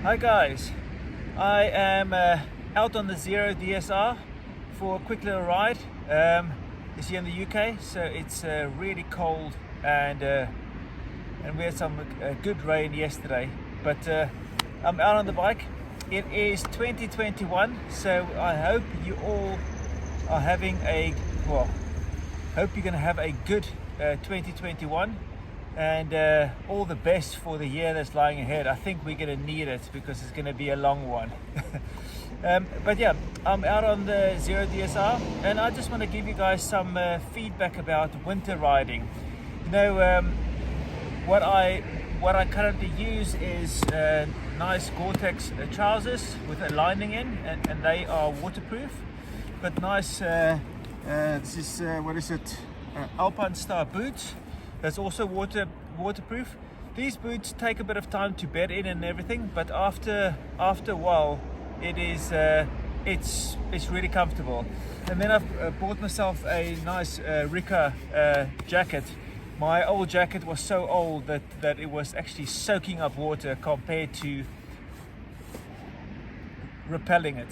Hi guys, I am out on the Zero DSR for a quick little ride. It's here in the UK, so it's really cold and we had some good rain yesterday. But I'm out on the bike. It is 2021, so I hope you all are having hope you're going to have a good 2021. And all the best for the year that's lying ahead. I think we're going to need it because it's going to be a long one. But yeah, I'm out on the Zero DSR and I just want to give you guys some feedback about winter riding. You know, what I currently use is nice Gore-Tex trousers with a lining in, and they are waterproof. But nice, this is, what is it, Alpine Star boots. That's also waterproof. These boots take a bit of time to bed in and everything, but after a while, it's really comfortable. And then I've bought myself a nice Rika jacket. My old jacket was so old that it was actually soaking up water compared to repelling it.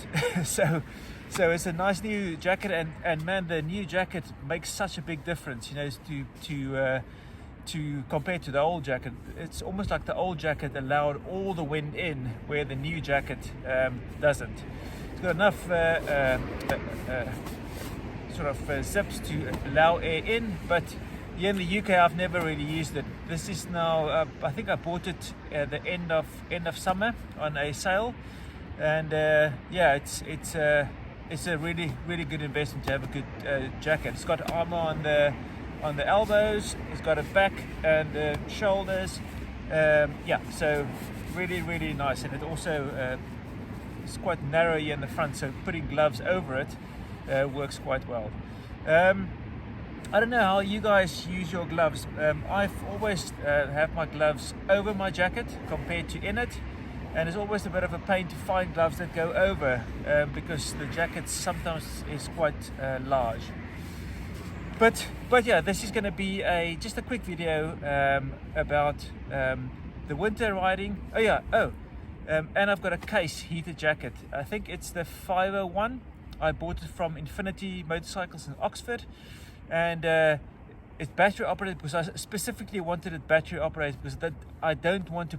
so it's a nice new jacket, and man, the new jacket makes such a big difference, you know, to compare to the old jacket. It's almost like the old jacket allowed all the wind in, where the new jacket doesn't. It's got enough sort of zips to allow air in, but here in the UK I've never really used it. This is now I think I bought it at the end of summer on a sale, and yeah, it's a really good investment to have a good jacket. It's got armor on the elbows, it's got a back and shoulders. Yeah, so really nice, and it also it's quite narrow here in the front, so putting gloves over it works quite well. I don't know how you guys use your gloves. I've always have my gloves over my jacket compared to in it. And it's always a bit of a pain to find gloves that go over because the jacket sometimes is quite large. But yeah, this is going to be just a quick video about the winter riding. And I've got a case heated jacket. I think it's the 501. I bought it from Infinity Motorcycles in Oxford, and it's battery operated because I specifically wanted it battery operated because I don't want to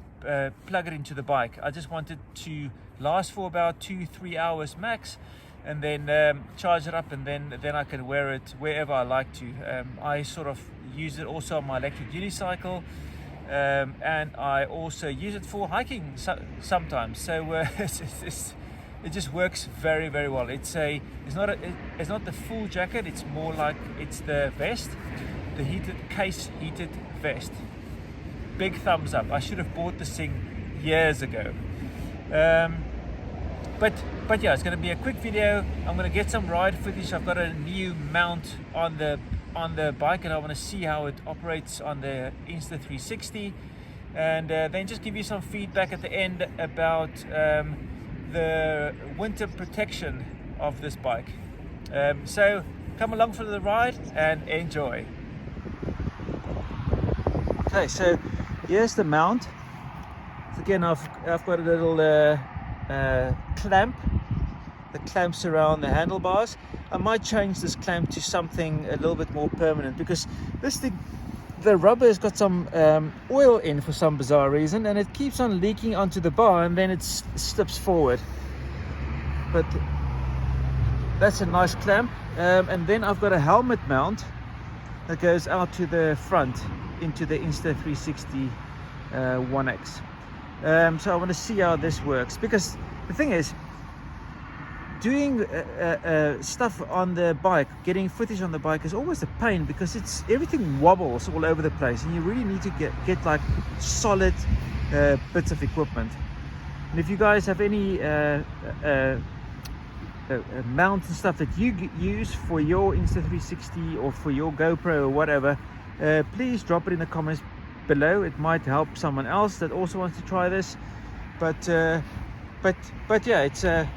plug it into the bike. I just want it to last for about 2-3 hours max, and then charge it up, and then I can wear it wherever I like to. I sort of use it also on my electric unicycle, and I also use it for hiking sometimes. So it just works very well. It's not the full jacket. It's more like it's the vest. The heated vest. Big thumbs up. I should have bought this thing years ago. But yeah, it's going to be a quick video. I'm going to get some ride footage. I've got a new mount on the bike, and I want to see how it operates on the Insta360, and then just give you some feedback at the end about the winter protection of this bike. So come along for the ride and enjoy. Okay, so here's the mount. So again, I've got a little clamp that clamps around the handlebars. I might change this clamp to something a little bit more permanent, because this thing, the rubber has got some oil in for some bizarre reason, and it keeps on leaking onto the bar, and then it slips forward. But that's a nice clamp. And then I've got a helmet mount that goes out to the front into the Insta360 1X. So I want to see how this works, because the thing is, doing stuff on the bike, getting footage on the bike is always a pain, because everything wobbles all over the place, and you really need to get like solid bits of equipment. And if you guys have any mounts and stuff that you use for your Insta360 or for your GoPro or whatever, please drop it in the comments below. It might help someone else that also wants to try this. But yeah, it's a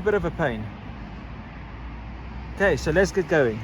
bit of a pain. Okay, so let's get going.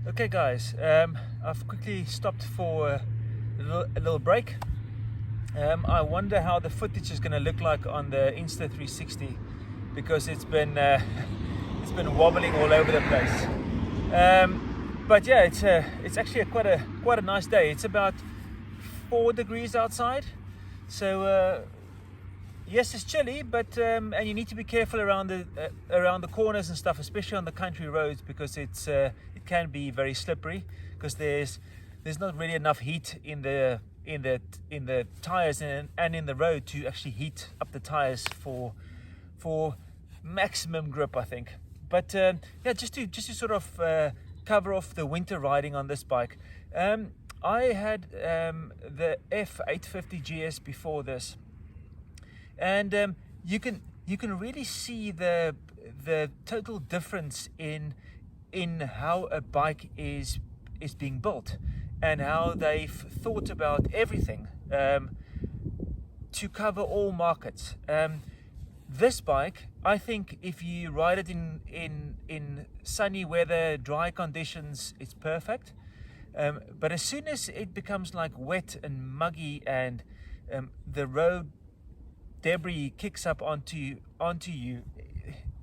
Okay guys, I've quickly stopped for a little break. I wonder how the footage is going to look like on the Insta360, because it's been wobbling all over the place. But yeah, it's actually quite a nice day. It's about 4 degrees outside, so yes, it's chilly, but and you need to be careful around the corners and stuff, especially on the country roads, because it can be very slippery, because there's not really enough heat in the tires and in the road to actually heat up the tires for maximum grip, I think. But yeah, just to sort of cover off the winter riding on this bike. I had the F850GS before this, and you can really see the total difference in how a bike is being built, and how they've thought about everything to cover all markets. This bike, I think, if you ride it in sunny weather, dry conditions, it's perfect. But as soon as it becomes like wet and muggy, and the road debris kicks up onto you,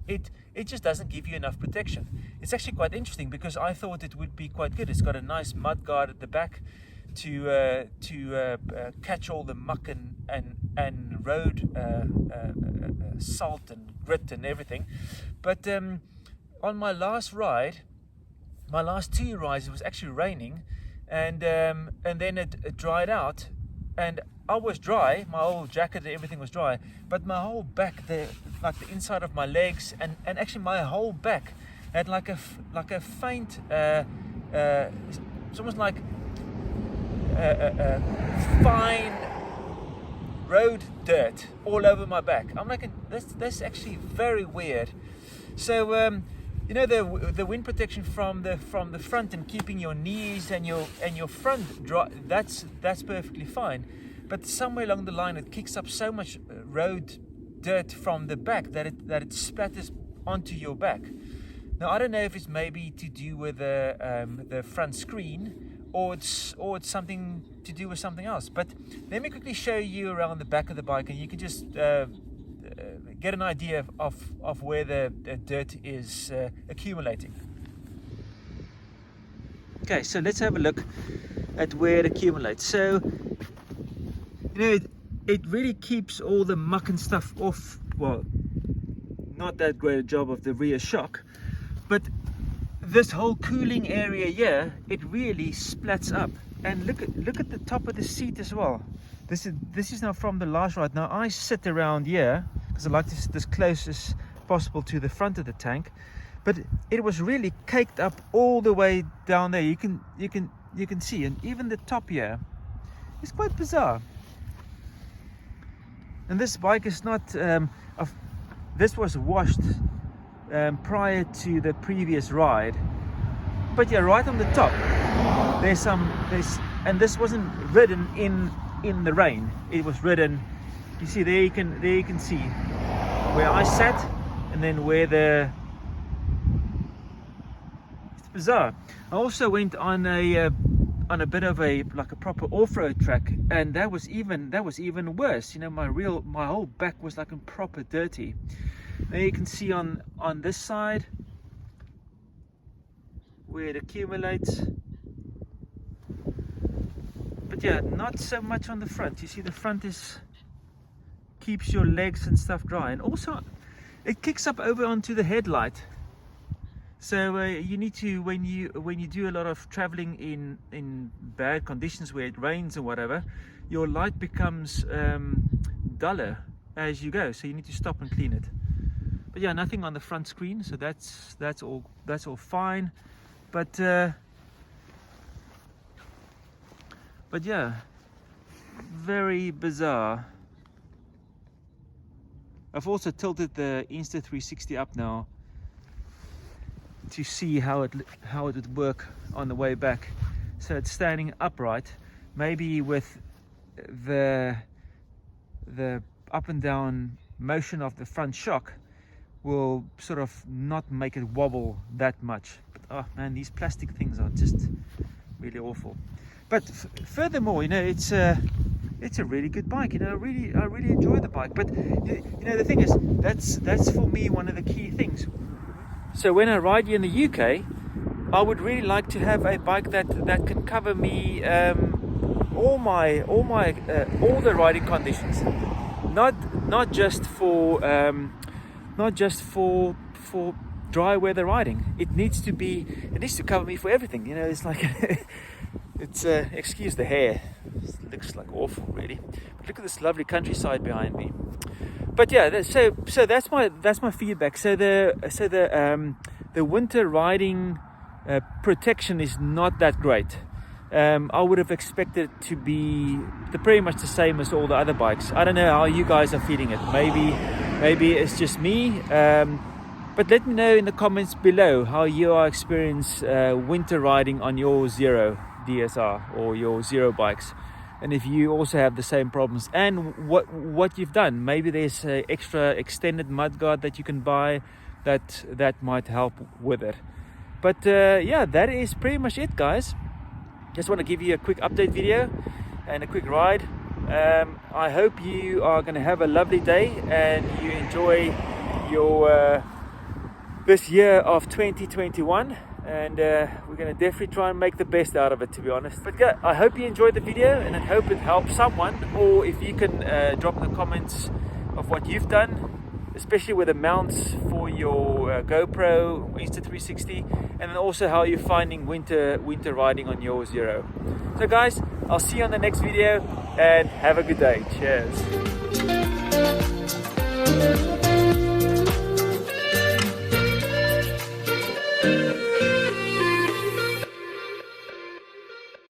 it just doesn't give you enough protection. It's actually quite interesting, because I thought it would be quite good. It's got a nice mud guard at the back to catch all the muck and road salt and grit and everything. But on my last 2 rides, it was actually raining, and then it dried out, and I was dry. My whole jacket and everything was dry, but my whole back, like the inside of my legs, and actually my whole back had like a faint, it's almost like fine road dirt all over my back. I'm like, that's actually very weird. So you know, the wind protection from the front and keeping your knees and your front dry, that's perfectly fine. But somewhere along the line, it kicks up so much road dirt from the back that it splatters onto your back. Now, I don't know if it's maybe to do with the front screen, or it's something to do with something else. But let me quickly show you around the back of the bike, and you can just get an idea of where the dirt is accumulating. Okay, so let's have a look at where it accumulates. So, you know, it really keeps all the muck and stuff off. Well, not that great a job of the rear shock, but this whole cooling area here, it really splats up. And look at the top of the seat as well. This is now from the last ride. Now I sit around here because I like to sit as close as possible to the front of the tank, but it was really caked up all the way down there. You can see, and even the top here, it's quite bizarre. And this bike is not this was washed prior to the previous ride, but yeah, right on the top there's and this wasn't ridden in the rain. It was ridden, you see there, you can see where I sat, and then where it's bizarre. I also went on a bit of a proper off-road track, and that was even worse. You know, my whole back was like proper dirty. There you can see on this side where it accumulates, but yeah, not so much on the front. You see the front keeps your legs and stuff dry, and also it kicks up over onto the headlight. So you need to, when you do a lot of traveling in bad conditions where it rains or whatever, your light becomes duller as you go, so you need to stop and clean it. But yeah, nothing on the front screen, so that's all fine. But yeah, very bizarre. I've also tilted the Insta360 up now to see how it would work on the way back. So it's standing upright, maybe with the up and down motion of the front shock will sort of not make it wobble that much. But oh man, these plastic things are just really awful. But furthermore, you know, it's a really good bike. You know, I really enjoy the bike. But you know, the thing is, that's for me one of the key things. So when I ride here in the UK, I would really like to have a bike that can cover me all the riding conditions, not just for dry weather riding. It needs to cover me for everything. You know, it's like it's excuse the hair, it looks like awful really. But look at this lovely countryside behind me. But yeah, so that's my feedback. So the winter riding protection is not that great. I would have expected it to be pretty much the same as all the other bikes. I don't know how you guys are feeling it. Maybe it's just me. But let me know in the comments below how you are experiencing winter riding on your Zero DSR or your Zero bikes. And if you also have the same problems, and what you've done. Maybe there's an extra extended mudguard that you can buy that might help with it. But yeah, that is pretty much it, guys. Just want to give you a quick update video and a quick ride. I hope you are going to have a lovely day and you enjoy your this year of 2021. And we're going to definitely try and make the best out of it, to be honest. But yeah, I hope you enjoyed the video, and I hope it helps someone. Or if you can drop in the comments of what you've done, especially with the mounts for your GoPro, Insta360, and then also how you're finding winter riding on your Zero. So guys, I'll see you on the next video, and have a good day. Cheers.